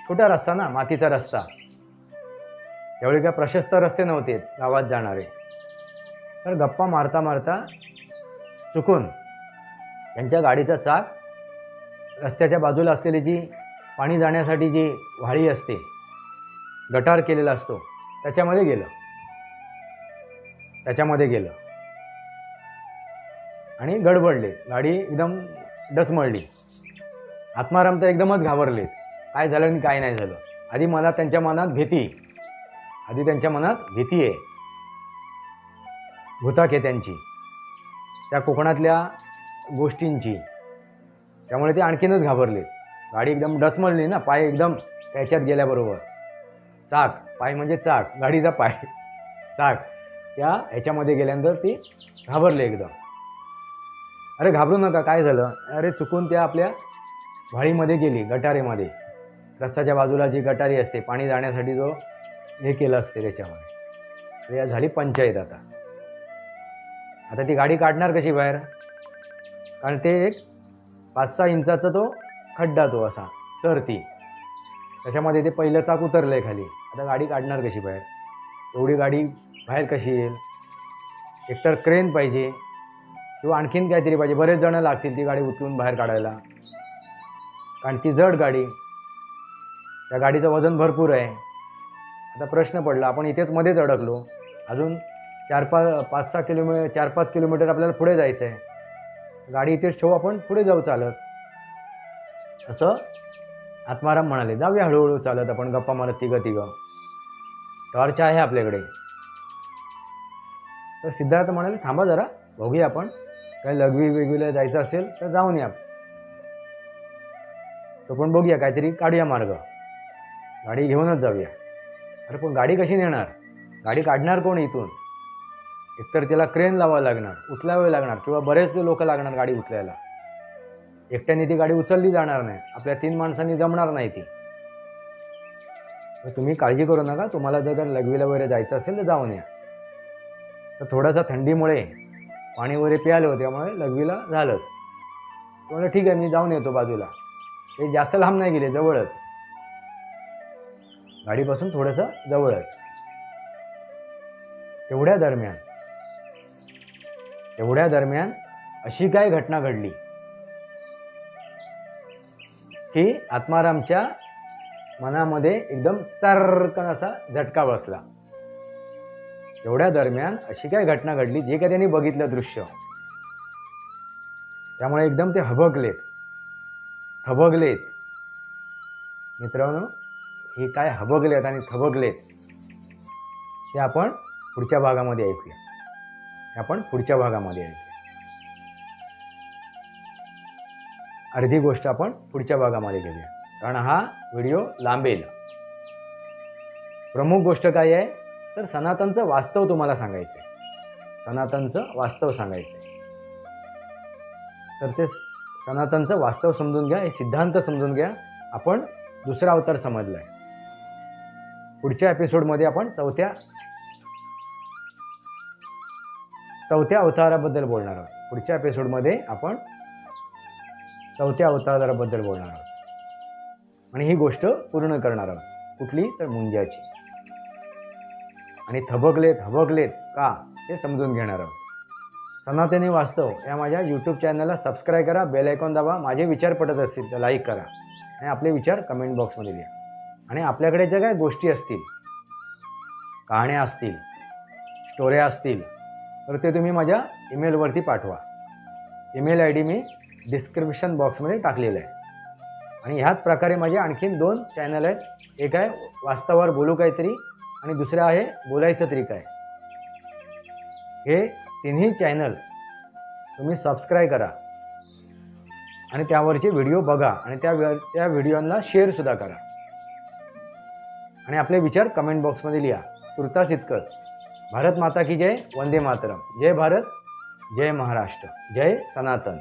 छोटा रस्ता ना, मातीचा रस्ता, त्यावेळी काय प्रशस्त रस्ते नव्हते गावात जाणारे. तर गप्पा मारता मारता चुकून त्यांच्या गाडीचं चाक रस्त्याच्या बाजूला असलेली जी पाणी जाण्यासाठी जी व्हाळी असते, गटार केलेला असतो, त्याच्यामध्ये गेलं आणि गडबडले. गाडी एकदम डचमळली. आत्माराम तर एकदमच घाबरले, काय झालं आणि काय नाही झालं. आधी त्यांच्या मनात भीती आहे भूताखेत्यांची, त्या कोकणातल्या गोष्टींची. त्यामुळे ते आणखीनच घाबरले. गाडी एकदम डचमळली ना, पाय एकदम त्याच्यात गेल्याबरोबर. पाय म्हणजे चाक, गाडीचा पाय, चाक त्या ह्याच्यामध्ये गेल्यानंतर ती घाबरले एकदम. अरे घाबरू नका, काय झालं? अरे चुकून त्या आपल्या व्हाळीमध्ये गेली, गटारीमध्ये. रस्त्याच्या बाजूला जी गटारी असते, पाणी जाण्यासाठी जो हे केलं असते त्याच्यामध्ये. तर झाली पंचायत. आता ती गाडी काढणार कशी बाहेर? कारण ते एक 5-6 इंचाचा तो खड्डा, तो असा चरती, त्याच्यामध्ये ते पहिलं चाक उतरलंय खाली. आता गाडी काढणार कशी बाहेर? एवढी गाडी बाहेर कशी येईल? एकतर क्रेन पाहिजे किंवा आणखीन काहीतरी पाहिजे. बरेच जण लागतील ती गाडी उचलून बाहेर काढायला, कारण ती जड गाडी, त्या गाडीचं वजन भरपूर आहे. आता प्रश्न पडला, आपण इथेच मध्येच अडकलो. अजून 4-5 किलोमीटर आपल्याला पुढे जायचं आहे. गाडी इथेच ठेवू, आपण पुढे जाऊ चालत, असं आत्माराम म्हणाले. जाऊया हळूहळू चालत आपण, गप्पा मारत तिघं. टॉर्च आहे आपल्याकडे. तर सिद्धार्थ म्हणाले, थांबा जरा, बघूया आपण काही लघवी वेगवीला जायचं असेल तर जाऊन या. तो पण बघूया, काहीतरी काढूया मार्ग, गाडी घेऊनच जाऊया. अरे पण गाडी कशी नेणार? गाडी काढणार कोण इथून? एकतर त्याला क्रेन लावावं लागणार, उचलावे लागणार, किंवा बरेच लोक लागणार गाडी उचलायला. एकट्याने ती गाडी उचलली जाणार नाही, आपल्या 3 माणसांनी जमणार नाही ती. तर तुम्ही काळजी करू नका. तुम्हाला जर लघवीला वगैरे जायचं असेल तर जाऊन या. तर थोडासा थंडीमुळे पाणी वगैरे प्यायलं होतं, त्यामुळे लघवीला झालंच. म्हणलं ठीक आहे, मी जाऊन येतो बाजूला. ते जास्त लांब नाही गेले, जवळच, गाडीपासून थोडंसं जवळच. तेवढ्या दरम्यान अशी काय घटना घडली की आत्मारामच्या मनामध्ये एकदम चर्रकन असा झटका बसला. एवढ्या दरम्यान अशी काय घटना घडली, जे काही त्यांनी बघितलं दृश्य, त्यामुळे एकदम ते थबकलेत. मित्रांनो, हे काय हबगलेत आणि थबकलेत ते आपण पुढच्या भागामध्ये ऐकूया. अर्धी गोष्ट आपण पुढच्या भागामध्ये घेऊया, कारण हा व्हिडिओ लांबेल. प्रमुख गोष्ट काय आहे तर सनातनचं वास्तव तुम्हाला सांगायचं आहे. तर ते सनातनचं वास्तव समजून घ्या, हे सिद्धांत समजून घ्या. आपण दुसरा अवतार समजलाय. पुढच्या एपिसोडमध्ये आपण चौथ्या अवताराबद्दल बोलणार आहोत. पुढच्या एपिसोडमध्ये आपण चौथ्या अवताराबद्दल बोलणार आहोत आणि ही गोष्ट पूर्ण करणार आहोत. कुठली तर मुंजाची. आणि थबकलेत का ते समजून घेणार आहोत. सनातनी वास्तव या माझ्या यूट्यूब चॅनलला सबस्क्राईब करा, बेल आयकॉन दाबा. माझे विचार पटत असतील तर लाईक करा आणि आपले विचार कमेंट बॉक्समध्ये लिहा. आणि आपल्याकडे ज्या काय गोष्टी असतील, कहाण्या असतील, स्टोऱ्या असतील, तर ते तुम्ही माझ्या ईमेलवरती पाठवा. ईमेल ID मी डिस्क्रिप्शन बॉक्समध्ये टाकलेलं आहे. आणि ह्याच प्रकारे माझे आणखीन 2 चॅनल आहेत. एक आहे वास्तवावर बोलू काहीतरी आणि दुसरं आहे बोलायचं तरी काय. हे तिन्ही चॅनल तुम्ही सबस्क्राईब करा आणि त्यावरचे व्हिडिओ बघा आणि त्या व्हिडिओला शेअरसुद्धा करा आणि आपले विचार कमेंट बॉक्समध्ये लिहा. तुर्तास इतकंच. भारत माता की जय. वंदे मातरम. जय भारत, जय महाराष्ट्र, जय सनातन.